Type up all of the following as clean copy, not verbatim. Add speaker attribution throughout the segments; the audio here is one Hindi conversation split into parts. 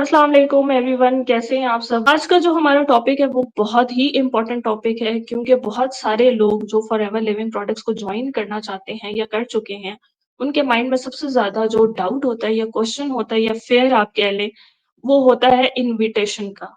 Speaker 1: अस्सलाम वालेकुम एवरीवन, कैसे हैं आप सब? आज का जो हमारा टॉपिक है वो बहुत ही इम्पोर्टेंट टॉपिक है क्योंकि बहुत सारे लोग जो फॉरएवर लिविंग प्रोडक्ट्स को जॉइन करना चाहते हैं या कर चुके हैं, उनके माइंड में सबसे ज़्यादा जो डाउट होता है या क्वेश्चन होता है या फ़ियर आप कह लें, वो होता है इन्विटेशन का,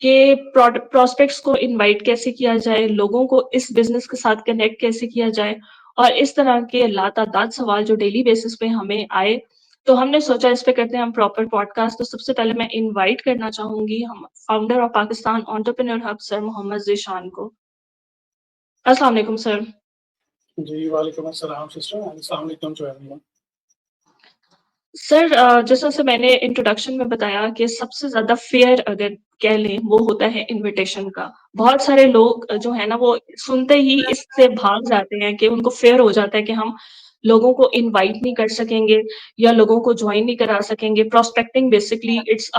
Speaker 1: कि प्रॉस्पेक्ट्स को इनवाइट कैसे किया जाए, लोगों को इस बिज़नेस के साथ कनेक्ट कैसे किया जाए और इस तरह के लातादात सवाल जो डेली बेसिस पे हमें आए, तो हमने सोचा इस पे करते हैं हम प्रॉपर पॉडकास्ट। तो सबसे पहले मैं इनवाइट करना चाहूँगी हम founder of Pakistan entrepreneur hub sir Mohammad Zeeshan को। अस्सलाम वालेकुम सर।
Speaker 2: जी, वालेकुम अस्सलाम सिस्टर एंड अस्सलाम वालेकुम टू एवरीवन।
Speaker 1: सर जैसा मैंने इंट्रोडक्शन में बताया कि सबसे ज़्यादा फ़ियर अगर कह लें वो होता है इन्विटेशन का। बहुत सारे लोग जो है ना वो सुनते ही इससे भाग जाते हैं कि उनको फ़ियर हो जाता है कि हम लोगों को इनवाइट नहीं कर सकेंगे या लोगों को जॉइन नहीं करा सकेंगे। Prospecting basically it's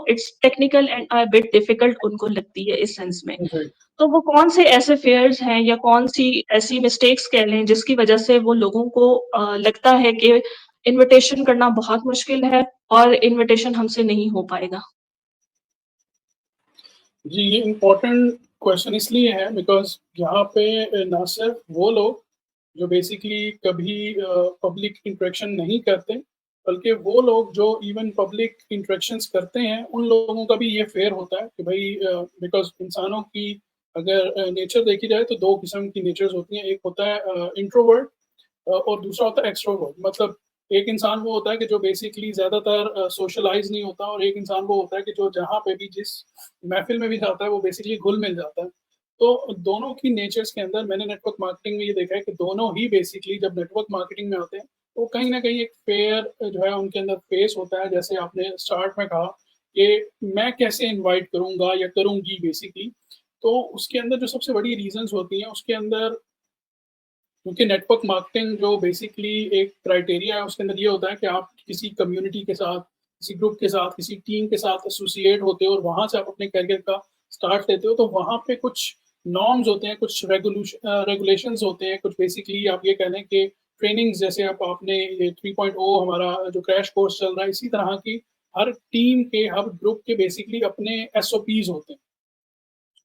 Speaker 1: it's technical and a bit difficult उनको लगती है इस सेंस में।
Speaker 2: जी,
Speaker 1: तो वो कौन से ऐसे फ़ियर्स हैं या कौन-सी ऐसी मिस्टेक्स कह लें जिसकी वज़ह से वो लोगों को लगता है कि इन्विटेशन करना बहुत मुश्किल है और इन्विटेशन हमसे नहीं हो पाएगा?
Speaker 2: जी, ये इम्पोर्टेंट क्वेश्चन इसलिए है बिकॉज़ यहाँ पे ना सिर्फ वो लोग जो बेसिकली कभी पब्लिक इंटरेक्शन नहीं करते, बल्कि वो लोग जो इवन पब्लिक इंटरेक्शंस करते हैं, उन लोगों का भी ये फ़ियर होता है कि भई बिकॉज़ इंसानों की अगर नेचर देखी जाए तो 2 किस्म की नेचर्स होती हैं। एक होता है इंट्रोवर्ट और दूसरा होता है एक्सट्रोवर्ट। मतलब एक इंसान वो होता है कि जो बेसिकली ज़्यादातर सोशलाइज़ नहीं होता और एक इंसान वो होता है कि जो जहाँ पे भी जिस महफ़िल में भी जाता है वो बेसिकली घुल-मिल जाता है। तो दोनों की नेचर्स के अंदर मैंने नेटवर्क मार्केटिंग में ये देखा है कि दोनों ही बेसिकली जब नेटवर्क मार्केटिंग में आते हैं, तो कहीं न कहीं एक फ़ियर जो है उनके अंदर फ़ेस होता है। जैसे आपने स्टार्ट में कहा कि मैं कैसे इनवाइट करूँगा या करूँगी बेसिकली। तो उसके अंदर जो सबसे बड़ी रीज़न्स होती हैं उसके अंदर क्योंकि नेटवर्क मार्केटिंग जो बेसिकली एक क्राइटेरिया है, उसके अंदर ये होता है कि आप किसी कम्युनिटी के साथ, किसी ग्रुप के साथ, किसी टीम के साथ एसोसिएट होते हो और वहाँ से आप अपने करियर का स्टार्ट लेते हो, तो वहाँ पे कुछ नॉर्म्स होते हैं, कुछ रेगुलेशंस होते हैं, कुछ बेसिकली आप ये कह लें कि ट्रेनिंग्स जैसे आप आपने ये 3.0 हमारा जो क्रैश कोर्स चल रहा है, इसी तरह की हर टीम के, हर ग्रुप के बेसिकली अपने एसओपीज़ होते हैं।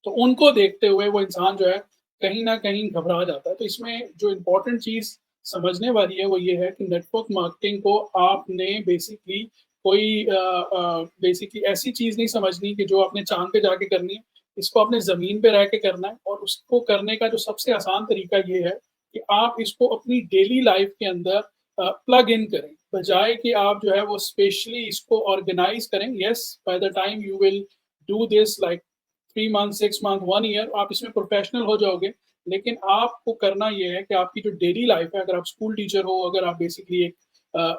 Speaker 2: तो उनको देखते हुए वो इंसान जो है कहीं न कहीं घबरा जाता है। तो इसमें जो इम्पोर्टेंट चीज़ समझने वाली है वो ये है कि नेटवर्क मार्केटिंग को आपने बेसिकली कोई बेसिकली ऐसी चीज़ नहीं समझनी कि जो आपने चाँद पे जाके करनी है। इसको आपने ज़मीन पे रह के करना है और उसको करने का जो सबसे आसान तरीका ये है कि आप इसको अपनी डेली लाइफ़ के अंदर प्लग इन करें। बजाए कि आप जो है वो स्पेशली इसको ऑर्गेनाइज़ करें। Yes, by the time you will do this like 3 month, 6 month, 1 year आप इसमें प्रोफेशनल हो जाओगे। लेकिन आपको करना ये है कि आपकी जो डेली लाइफ़ है, अगर आप स्कूल टीचर हो, अगर आप बेसिकली एक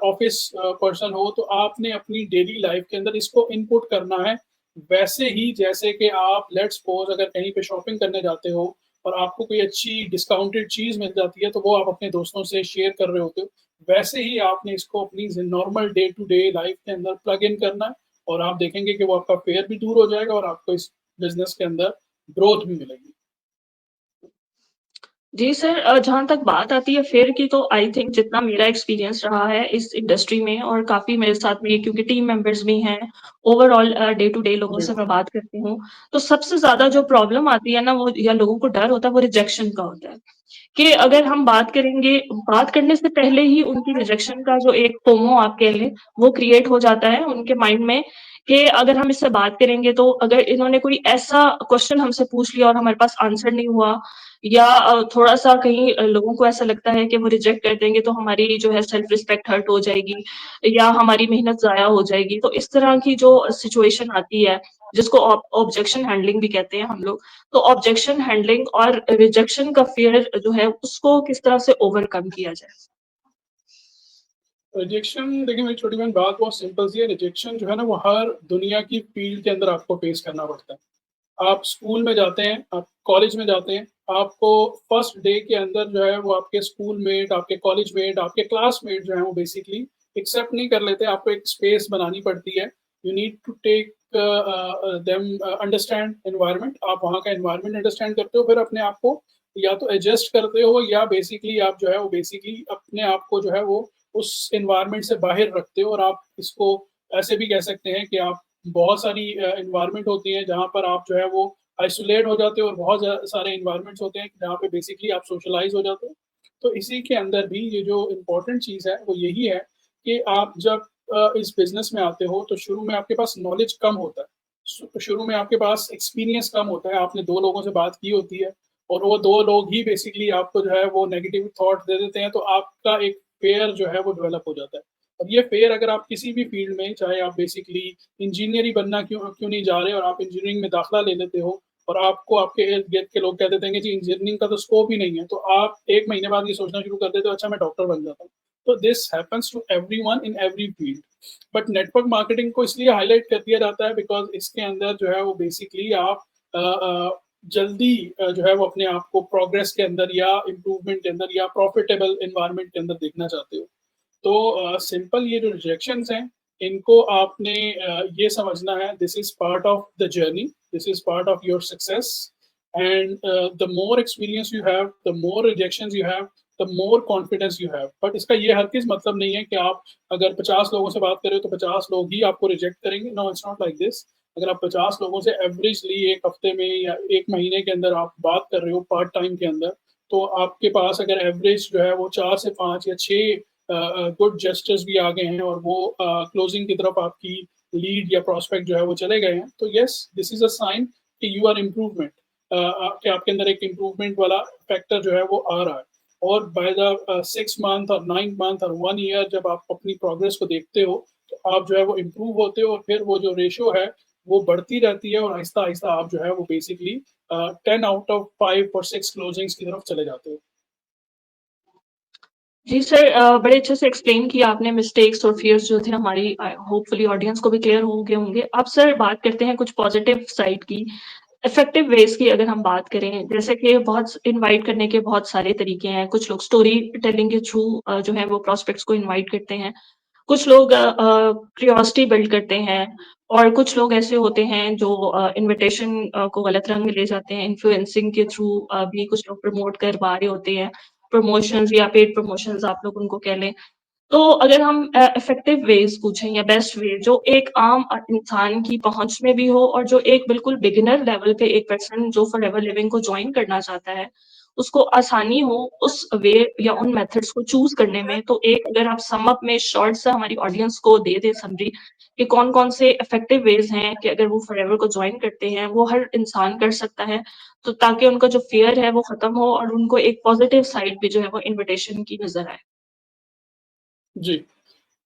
Speaker 2: ऑफ़िस पर्सन हो, तो आपने अपनी डेली लाइफ़ के अंदर इसको इनपुट करना है। वैसे ही जैसे कि आप लेट्स सपोज़ अगर कहीं पे शॉपिंग करने जाते हो और आपको कोई अच्छी डिस्काउंटेड चीज़ मिल जाती है, तो वो आप अपने दोस्तों से शेयर कर रहे होते हो। वैसे ही आपने इसको अपनी normal day to day life के अंदर प्लग इन करना है और आप देखेंगे कि वो आपका फ़ियर भी दूर हो जाएगा और आपको इस बिज़नेस के अंदर ग्रोथ भी मिलेगी।
Speaker 1: जी सर जहाँ तक बात आती है फ़ेयर की तो आई थिंक जितना मेरा एक्सपीरियंस रहा है इस इंडस्ट्री में और काफ़ी मेरे साथ में क्योंकि टीम मेंबर्स भी हैं, ओवरऑल डे टू डे लोगों
Speaker 2: जी,
Speaker 1: से मैं बात करती हूँ, तो सबसे ज़्यादा जो प्रॉब्लम आती है ना वो या लोगों को डर होता है वो रिजेक्शन का होता है। कि अगर हम बात करेंगे बात करने से पहले ही उनकी रिजेक्शन का जो एक फोमो आप कह लें, वो क्रिएट हो जाता है उनके माइंड में कि अगर हम इससे बात करेंगे तो अगर इन्होंने कोई ऐसा क्वेश्चन हमसे पूछ लिया और हमारे पास आंसर नहीं हुआ या थोड़ा-सा कहीं लोगों को ऐसा लगता है कि वो रिजेक्ट कर देंगे तो हमारी जो है सेल्फ रिस्पेक्ट हर्ट हो जाएगी या हमारी मेहनत ज़ाया हो जाएगी। तो इस तरह की जो सिचुएशन आती है, जिसको ऑब्जेक्शन हैंडलिंग भी कहते हैं हम लोग, तो ऑब्जेक्शन हैंडलिंग और रिजेक्शन का फ़ियर जो है उसको किस तरह से ओवरकम किया जाए?
Speaker 2: रिजेक्शन देखिए मेरी छोटी बहन बात बहुत सिंपल सी है, रिजेक्शन जो है ना वो हर दुनिया की फ़ील्ड के अंदर आपको फेस करना पड़ता है। आप स्कूल में जाते हैं, आप कॉलेज में जाते हैं, आपको फर्स्ट डे के अंदर जो है वो आपके स्कूलमेट, आपके कॉलेजमेट, आपके क्लासमेट जो हैं वो बेसिकली एक्सेप्ट नहीं कर लेते, आपको एक स्पेस बनानी पड़ती है। You need to take them understand environment, आप वहाँ का एनवायरनमेंट अंडरस्टैंड करते हो, फिर अपने आप को या तो एडजस्ट करते हो या बेसिकली आप जो है वो बेसिकली अपने आप को जो है वो उस एनवायरनमेंट से बाहर रखते हो और आप इसको ऐसे भी कह सकते हैं कि आप बहुत सारी एनवायरनमेंट होती हैं जहाँ पर आप जो है वो आइसोलेट हो जाते हो, और बहुत सारे एनवायरनमेंट्स होते हैं जहाँ पे बेसिकली आप सोशलाइज हो जाते हो। तो इसी के अंदर भी ये जो इम्पोर्टेंट चीज़ है वो यही है कि आप जब इस बिजनेस में आते हो तो शुरू में आपके पास नॉलेज कम होता है। शुरू में आपके पास एक्सपीरियंस कम होता है, आपने दो लोगों से बात की होती है और वो दो लोग ही बेसिकली आपको जो है वो नेगेटिव थॉट दे देते हैं, तो आपका एक फेयर जो है वो डेवलप हो जाता है। और ये फेयर अगर आप किसी भी फील्ड में, चाहे आप बेसिकली इंजीनियर ही बनना क्यों क्यों नहीं जा रहे और आप इंजीनियरिंग में दाखिला ले लेते हो और आपको आपके इर्द-गिर्द के लोग कह देते हैं कि जी इंजीनियरिंग का तो स्कोप ही नहीं है, तो आप 1 महीने बाद ये सोचना शुरू कर देते हो, अच्छा मैं डॉक्टर बन जाता हूँ। तो this happens to everyone in every field. But network marketing को इसलिए हाइलाइट कर दिया जाता है बिकॉज़ इसके अंदर जो है वो बेसिकली आप जल्दी जो है वो अपने आप को प्रोग्रेस के अंदर या इम्प्रूवमेंट के अंदर या प्रॉफिटेबल एनवायरनमेंट के अंदर देखना चाहते हो। तो सिंपल ये जो रिजेक्शंस हैं, इनको आपने ये समझना है this is part of the journey, this is part of your success and the more experience you have, the more rejections you have, the more confidence you have. But इसका ये हरगिज़ मतलब नहीं है कि आप अगर 50 लोगों से बात कर रहे हो तो 50 लोग ही आपको रिजेक्ट करेंगे। No, it's not like this. अगर आप 50 लोगों से एवरेजली 1 हफ्ते में या 1 महीने के अंदर आप बात कर रहे हो पार्ट टाइम के अंदर, तो आपके पास अगर एवरेज जो है वो 4 से 5 या 6 गुड जेस्चर्स भी आ गए हैं और वो क्लोजिंग की तरफ आपकी लीड या प्रोस्पेक्ट जो है वो चले गए हैं, तो yes this is a sign कि यू आर इम्प्रूवमेंट, कि आपके अंदर एक इम्प्रूवमेंट वाला फैक्टर जो है वो आ रहा है। और बाय द 6 मंथ और 9 मंथ और 1 ईयर जब आप अपनी प्रोग्रेस को देखते हो तो आप जो है वो इम्प्रूव होते हो और फिर वो जो रेशो है वो बढ़ती रहती है और आहिस्ता आहिस्ता आप जो है वो बेसिकली 10 आउट ऑफ 5 और 6 क्लोजिंग्स की तरफ चले जाते हो।
Speaker 1: जी सर, बड़े अच्छे से एक्सप्लेन किया आपने मिस्टेक्स और फियर्स जो थे हमारी, होपफुली ऑडियंस को भी क्लियर हो गए होंगे। अब सर बात करते हैं कुछ पॉजिटिव साइड की, इफेक्टिव वेज की अगर हम बात करें, जैसे कि बहुत इनवाइट करने के बहुत सारे तरीके हैं। कुछ लोग स्टोरी टेलिंग के थ्रू जो है वो प्रोस्पेक्ट्स को इनवाइट करते हैं। कुछ लोग क्यूरियोसिटी बिल्ड करते हैं और कुछ लोग ऐसे होते हैं जो इनविटेशन को गलत रंग में ले जाते हैं। इन्फ्लुएंसिंग के थ्रू भी कुछ लोग प्रमोट करवा रहे होते हैं, प्रमोशंस या पेड प्रमोशंस आप लोग उनको कह लें। तो अगर हम इफेक्टिव वेज पूछें या बेस्ट वे जो एक आम इंसान की पहुंच में भी हो और जो एक बिल्कुल बिगिनर लेवल पे एक पर्सन जो फॉरएवर लिविंग को ज्वाइन करना चाहता है उसको आसानी हो उस वे या उन मेथड्स को चूज करने में, तो एक अगर आप सम अप में शॉर्ट सा हमारी ऑडियंस को दे दे समरी कि कौन कौन से इफेक्टिव वेज हैं कि अगर वो फॉरएवर को ज्वाइन करते हैं वो हर इंसान कर सकता है, तो ताकि उनका जो फियर है वो खत्म हो और उनको एक पॉजिटिव साइड भी जो है वो इन्विटेशन की नजर आए।
Speaker 2: जी,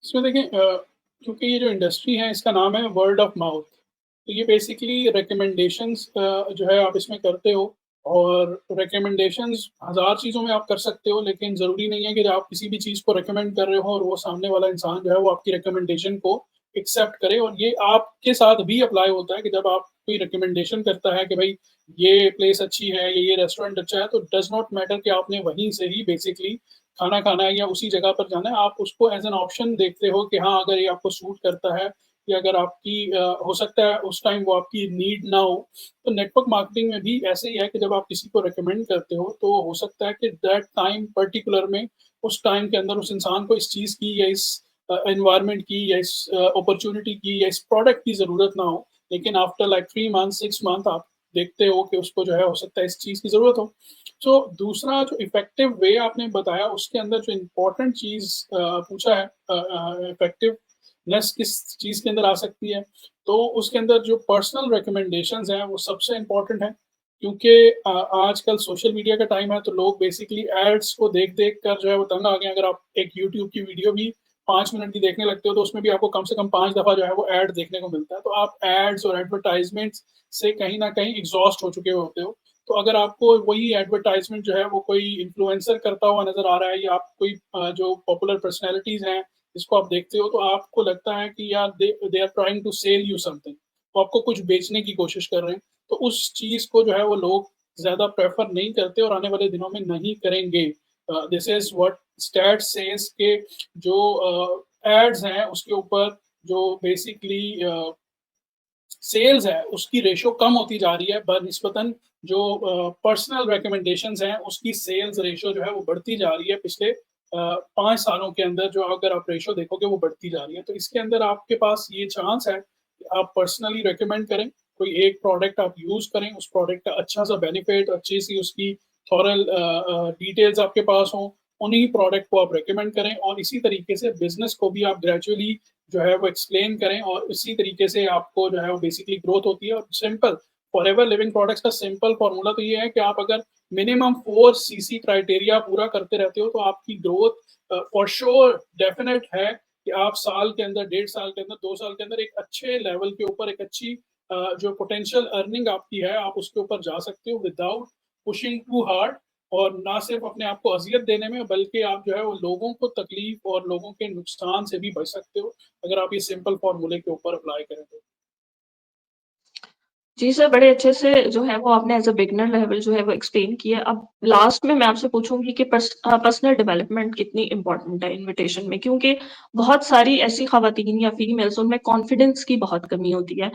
Speaker 2: इसमें देखिए क्योंकि ये जो इंडस्ट्री है इसका नाम है वर्ड ऑफ माउथ, तो ये बेसिकली रिकमेंडेशंस जो है आप इसमें करते हो और रिकमेंडेशंस हज़ार चीज़ों में आप कर सकते हो, लेकिन ज़रूरी नहीं है कि जब आप किसी भी चीज़ को रिकमेंड कर रहे हो और वो सामने वाला इंसान जो है वो आपकी रिकमेंडेशन को एक्सेप्ट करे। और ये आपके साथ भी अप्लाई होता है कि जब आप कोई रिकमेंडेशन करता है कि भाई ये प्लेस अच्छी है या ये रेस्टोरेंट अच्छा है, तो डज़ नॉट मैटर कि आपने वहीं से ही बेसिकली खाना खाना है या उसी जगह पर जाना है, आप उसको एज़ एन ऑप्शन देखते हो कि हाँ, अगर ये आपको सूट करता है या अगर आपकी हो सकता है उस टाइम वो आपकी नीड ना हो। तो नेटवर्क मार्केटिंग में भी ऐसे ही है कि जब आप किसी को रिकमेंड करते हो, तो हो सकता है कि दैट टाइम पर्टिकुलर में, उस टाइम के अंदर उस इंसान को इस चीज़ की या इस एनवायरनमेंट की या इस अपॉर्च्युनिटी की या इस प्रोडक्ट की ज़रूरत ना हो। लेकिन आफ्टर लाइक 3 मंथ, 6 मंथ आप देखते हो कि उसको जो है हो सकता है इस चीज़ की ज़रूरत हो। सो दूसरा जो इफ़ेक्टिव वे आपने बताया उसके अंदर जो इम्पोर्टेंट चीज़ पूछा है, इफ़ेक्टिवनेस किस चीज़ के अंदर आ सकती है, तो उसके अंदर जो पर्सनल रिकमेंडेशंस हैं वो सबसे इम्पोर्टेंट है। क्योंकि आजकल सोशल मीडिया का टाइम है तो लोग बेसिकली एड्स को देख-देख कर जो है वो तंग आ गए हैं। अगर आप एक यूट्यूब की वीडियो भी 5 मिनट की देखने लगते हो तो उसमें भी आपको कम से कम 5 दफ़ा जो है वो ऐड देखने को मिलता है। तो आप एड्स और एडवर्टाइज़मेंट्स से कहीं न कहीं एग्ज़ॉस्ट हो चुके होते हो। तो अगर आपको वही एडवर्टाइज़मेंट जो है वो कोई इन्फ्लुएंसर करता हुआ नज़र आ रहा है या आप कोई जो पॉपुलर पर्सनैलिटीज़ हैं, जिसको आप देखते हो तो आपको लगता है कि यार they are trying to sell you something, वो आपको कुछ बेचने की कोशिश कर रहे हैं। तो उस चीज़ को जो है वो लोग ज़्यादा प्रेफ़र नहीं करते और आने वाले दिनों में नहीं करेंगे। This is what stats says के जो एड्स हैं उसके ऊपर जो बेसिकली सेल्स है उसकी रेशियो कम होती जा रही है बनिस्बतन जो पर्सनल रिकमेंडेशंस हैं उसकी सेल्स रेशियो जो है वो बढ़ती जा रही है पिछले 5 सालों के अंदर। जो अगर आप रेशियो देखोगे वो बढ़ती जा रही है, तो इसके अंदर आपके पास ये चांस है आप पर्सनली रिकमेंड करें, कोई एक प्रोडक्ट आप यूज़ करें, उस प्रोडक्ट का अच्छा-सा बेनिफिट, अच्छी सी उसकी थॉरल डिटेल्स आपके पास हों, उन्हीं प्रोडक्ट को आप रिकमेंड करें और इसी तरीके से बिज़नेस को भी आप ग्रेजुअली जो है वो एक्सप्लेन करें और इसी तरीके से आपको जो है वो बेसिकली ग्रोथ होती है और सिंपल फॉरएवर लिविंग प्रोडक्ट्स का सिंपल फॉर्मूला तो ये है कि आप अगर मिनिमम 4 सीसी क्राइटेरिया पूरा करते रहते हो तो आपकी ग्रोथ फॉर श्योर डेफिनेट है कि आप साल के अंदर, डेढ़ साल के अंदर, 2 साल के अंदर एक अच्छे लेवल के ऊपर एक अच्छी जो पोटेंशियल अर्निंग आपकी है, आप उसके ऊपर जा सकते हो विदाउट पुशिंग टू हार्ड और ना सिर्फ अपने आप को अज़ियत देने में, बल्कि आप जो है वो लोगों को तकलीफ और लोगों के नुकसान से भी बच सकते हो, अगर आप ये सिंपल फॉर्मूले के ऊपर अप्लाई करें तो।
Speaker 1: जी सर, बड़े अच्छे से जो है वो आपने एज़ अ बिगिनर लेवल जो है वो एक्सप्लेन किया। अब लास्ट में मैं आपसे पूछूँगी कि पर्सनल डेवलपमेंट कितनी इम्पोर्टेंट है इन्विटेशन में? क्योंकि बहुत सारी ऐसी ख़वातीन या फीमेल्स उनमें कॉन्फिडेंस की बहुत कमी होती है।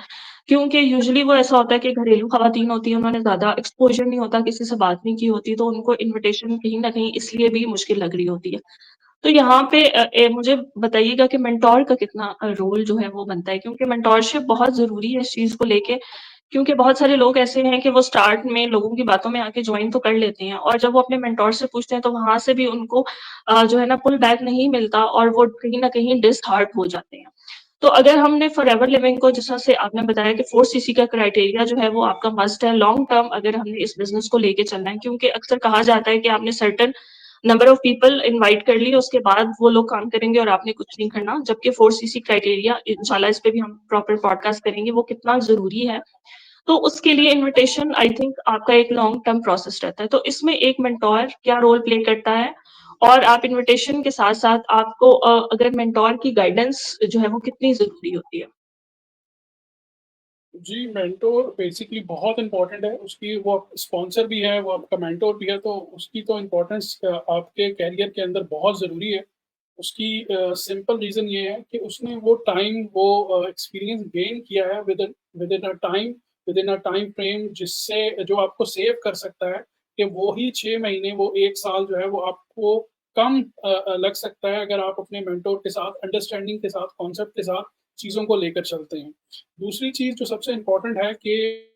Speaker 1: क्योंकि यूजुअली वो ऐसा होता है कि घरेलू ख़वातीन होती हैं, उन्होंने ज़्यादा एक्सपोज़र नहीं होता, किसी से बात नहीं की होती, तो उनको इन्विटेशन कहीं न कहीं इसलिए भी मुश्किल लग रही होती है। तो यहाँ पे मुझे बताइएगा कि मेंटोर का कितना रोल जो है वो बनता है? क्योंकि मेंटोरशिप बहुत ज़रूरी है इस चीज़ को लेके, क्योंकि बहुत सारे लोग ऐसे हैं कि वो स्टार्ट में लोगों की बातों में आके जॉइन तो कर लेते हैं और जब वो अपने मेंटोर से पूछते हैं तो वहाँ से भी उनको जो है ना पुल बैक नहीं मिलता और वो कहीं न कहीं डिसहार्ट हो जाते हैं। तो अगर हमने फॉरएवर लिविंग को जिस तरह से आपने बताया कि 4 सीसी का क्राइटेरिया जो है वो आपका मस्ट है लॉन्ग टर्म अगर हमने इस बिज़नेस को लेके चलना है, क्योंकि अक्सर कहा जाता है कि आपने certain number of people invite कर लिए, उसके बाद वो लोग काम करेंगे और आपने कुछ नहीं करना। जबकि 4 सीसी क्राइटेरिया इंशाल्लाह इस पे भी हम प्रॉपर पॉडकास्ट करेंगे, वो कितना ज़रूरी है। तो उसके लिए इन्विटेशन आई थिंक आपका एक लॉन्ग टर्म प्रोसेस रहता है। तो इसमें एक मेंटोर क्या रोल प्ले करता है? और आप इन्विटेशन के साथ-साथ आपको अगर मेंटोर की गाइडेंस जो है वो कितनी ज़रूरी होती है?
Speaker 2: जी, मेंटोर बेसिकली बहुत इम्पोर्टेंट है, उसकी वो स्पॉन्सर भी है, वो आपका मेंटोर भी है, तो उसकी तो इम्पोर्टेंस आपके करियर के अंदर बहुत ज़रूरी है। उसकी सिंपल रीज़न ये है कि उसने वो टाइम, वो एक्सपीरियंस गेन किया है within a time, within a time frame जिससे जो आपको सेव कर सकता है कि वो ही 6 महीने, वो 1 साल जो है वो आपको कम लग सकता है अगर आप अपने मेंटोर के साथ अंडरस्टैंडिंग के साथ, कॉन्सेप्ट के साथ चीज़ों को लेकर चलते हैं। दूसरी चीज़ जो सबसे इम्पोर्टेंट है कि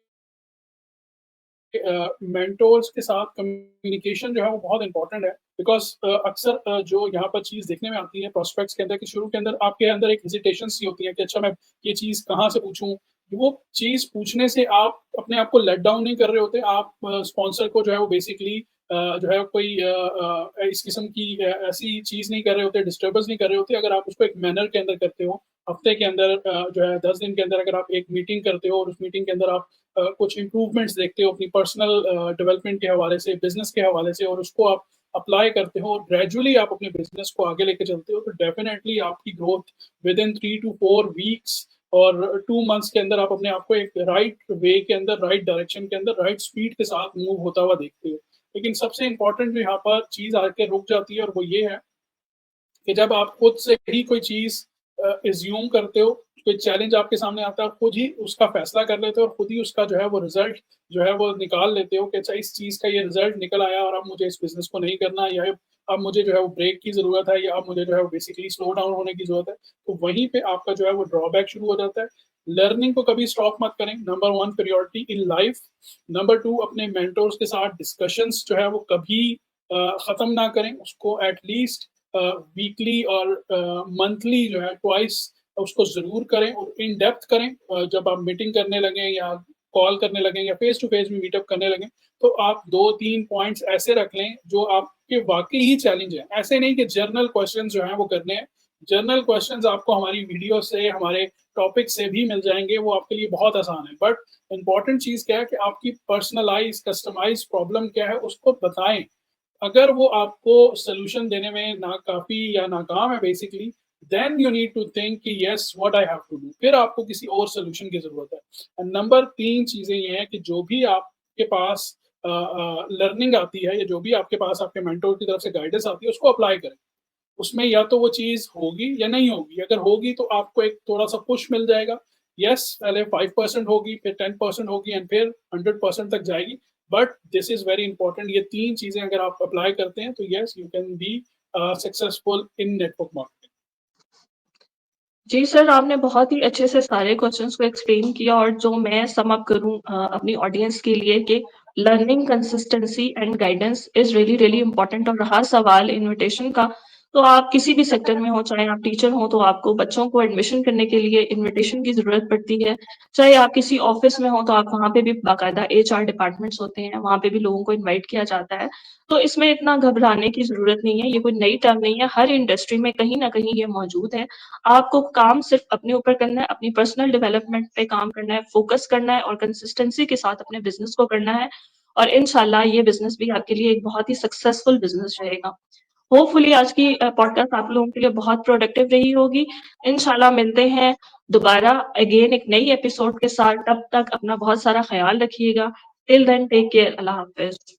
Speaker 2: मेंटोर्स के साथ कम्युनिकेशन जो है वो बहुत इम्पोर्टेंट है बिकॉज़ अक्सर जो यहाँ पर चीज़ देखने में आती है प्रोस्पेक्ट्स के अंदर कि शुरू के अंदर आपके अंदर एक हेजिटेशन सी होती है कि अच्छा मैं ये चीज़ कहाँ से पूछूँ? वो चीज़ पूछने से आप अपने आप को लेट डाउन नहीं कर रहे होते, आप स्पॉन्सर को जो है वो बेसिकली जो है कोई इस किस्म की ऐसी चीज़ नहीं कर रहे होते, डिस्टर्बेंस नहीं कर रहे होते। अगर आप उसको एक मैनर के अंदर करते हो, हफ्ते के अंदर जो है 10 दिन के अंदर अगर आप एक मीटिंग करते हो और उस मीटिंग के अंदर आप कुछ इम्प्रूवमेंट्स देखते हो अपनी पर्सनल डेवलपमेंट के हवाले से, बिज़नेस के हवाले से और उसको आप अप्लाई करते हो और ग्रेजुअली आप अपने बिज़नेस को आगे लेके चलते हो, तो डेफ़िनेटली आपकी ग्रोथ विदिन 3 टू 4 वीक्स और 2 मंथ्स के अंदर आप अपने आप को एक राइट वे के अंदर, राइट डायरेक्शन के अंदर, राइट स्पीड के साथ मूव होता हुआ देखते हो। लेकिन सबसे इम्पोर्टेंट जो यहाँ पर चीज़ आके रुक जाती है और वो ये है कि जब आप खुद से ही कोई चीज़ एज़्यूम करते हो, कोई चैलेंज आपके सामने आता है, आप खुद ही उसका फैसला कर लेते हो और खुद ही उसका जो है वो रिज़ल्ट जो है वो निकाल लेते हो कि अच्छा इस चीज़ का ये रिज़ल्ट निकल आया और अब मुझे इस बिज़नेस को नहीं करना या अब मुझे जो है वो ब्रेक की ज़रूरत है या अब मुझे जो है वो बेसिकली स्लो डाउन होने की ज़रूरत है। तो वहीं पे आपका जो है वो ड्रॉबैक शुरू हो जाता है। लर्निंग को कभी स्टॉप मत करें, नंबर 1 प्रायोरिटी इन लाइफ़। नंबर 2 अपने मेंटर्स के साथ डिस्कशंस जो है वो कभी ख़त्म ना करें, उसको एट लीस्ट वीकली और मंथली जो है ट्वाइस उसको ज़रूर करें और इन डेप्थ करें। जब आप मीटिंग करने लगें या कॉल करने लगें या फेस टू फेस भी मीटअप करने लगें, तो आप 2-3 पॉइंट्स ऐसे रख लें जो आपके वाक़ई ही चैलेंज हैं। ऐसे नहीं कि जर्नल क्वेश्चंस जो हैं वो करने हैं। जर्नल क्वेश्चंस आपको हमारी वीडियो से, हमारे टॉपिक से भी मिल जाएँगे, वो आपके लिए बहुत आसान है। बट इम्पोर्टेंट चीज़ क्या है कि आपकी पर्सनलाइज़, कस्टमाइज़ प्रॉब्लम क्या है उसको बताएँ। अगर वो आपको सॉल्यूशन देने में नाकाफ़ी या नाकाम है basically, then you need to think कि yes what I have to do, फिर आपको किसी और सॉल्यूशन की ज़रूरत है। एंड नंबर 3 चीज़ें ये हैं कि जो भी आपके पास लर्निंग आती है या जो भी आपके पास आपके मेंटर की तरफ से गाइडेंस आती है, उसको अप्लाई करें। उसमें या तो वो चीज़ होगी या नहीं होगी। अगर होगी तो आपको एक थोड़ा-सा पुश मिल जाएगा। येस, पहले 5% होगी, फिर 10% होगी एंड फिर 100% तक जाएगी। But this is very important, ये 3 चीज़ें अगर आप अप्लाई करते हैं तो yes you can be successful in network marketing.
Speaker 1: जी सर, आपने बहुत ही अच्छे से सारे क्वेश्चंस को एक्सप्लेन किया और जो मैं सम अप करूँ अपनी ऑडियंस के लिए कि learning consistency and guidance is really really important. और रहा सवाल इन्विटेशन का, तो आप किसी भी सेक्टर में हो, चाहे आप टीचर हो, तो आपको बच्चों को एडमिशन करने के लिए इन्विटेशन की ज़रूरत पड़ती है। चाहे आप किसी ऑफ़िस में हो, तो आप वहाँ पे भी बाकायदा एचआर डिपार्टमेंट्स होते हैं, वहाँ पे भी लोगों को इनवाइट किया जाता है। तो इसमें इतना घबराने की ज़रूरत नहीं है, ये कोई नई टर्म नहीं है, हर इंडस्ट्री में कहीं न कहीं ये मौजूद है। आपको काम सिर्फ अपने ऊपर करना है, अपनी पर्सनल डेवलपमेंट पे काम करना है, फ़ोकस करना है और कंसिस्टेंसी के साथ अपने बिज़नेस को करना है और इंशाल्लाह ये बिज़नेस भी आपके लिए एक बहुत ही सक्सेसफुल बिज़नेस रहेगा। होपफुली आज की पॉडकास्ट आप लोगों के लिए बहुत प्रोडक्टिव रही होगी। इंशाल्लाह मिलते हैं दोबारा अगेन एक नई एपिसोड के साथ, तब तक अपना बहुत सारा ख़्याल रखिएगा। टिल देन टेक केयर, अल्लाह हाफ़िज़।